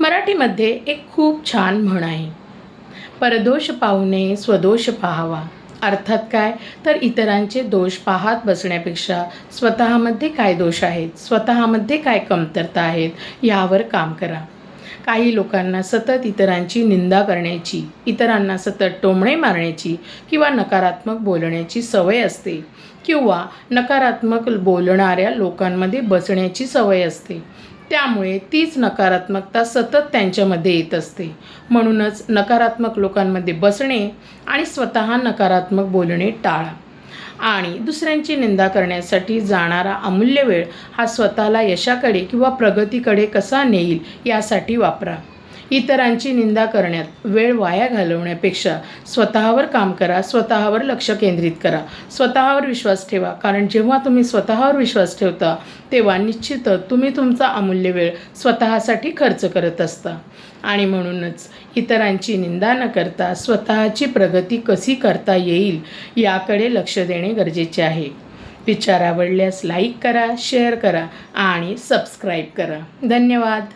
मराठीमध्ये एक खूप छान म्हण आहे, परदोष पाहू नये स्वदोष पाहावा. अर्थात काय तर इतरांचे दोष पाहत बसण्यापेक्षा स्वतःमध्ये काय दोष आहेत, स्वतःमध्ये काय कमतरता आहेत यावर काम करा. काही लोकांना सतत इतरांची निंदा करण्याची, इतरांना सतत टोमणे मारण्याची किंवा नकारात्मक बोलण्याची सवय असते किंवा नकारात्मक बोलणाऱ्या लोकांमध्ये बसण्याची सवय असते. त्यामुळे तीच नकारात्मकता सतत त्यांच्यामध्ये येत असते. म्हणूनच नकारात्मक लोकांमध्ये बसणे आणि स्वतः नकारात्मक बोलणे टाळा आणि दुसऱ्यांची निंदा करण्यासाठी जाणारा अमूल्य वेळ हा स्वतःला यशाकडे किंवा प्रगतीकडे कसा नेईल यासाठी वापरा. इतरांची निंदा करण्यात वेळ वाया घालवण्यापेक्षा स्वतःवर काम करा, स्वतःवर लक्ष केंद्रित करा, स्वतःवर विश्वास ठेवा. कारण जेव्हा तुम्ही स्वतःवर विश्वास ठेवता तेव्हा निश्चितच तुम्ही तुमचा अमूल्य वेळ स्वतःसाठी खर्च करत असता. आणि म्हणूनच इतरांची निंदा न करता स्वतःची प्रगती कशी करता येईल याकडे लक्ष देणे गरजेचे आहे. विचार आवडल्यास लाईक करा, शेअर करा आणि सबस्क्राईब करा. धन्यवाद.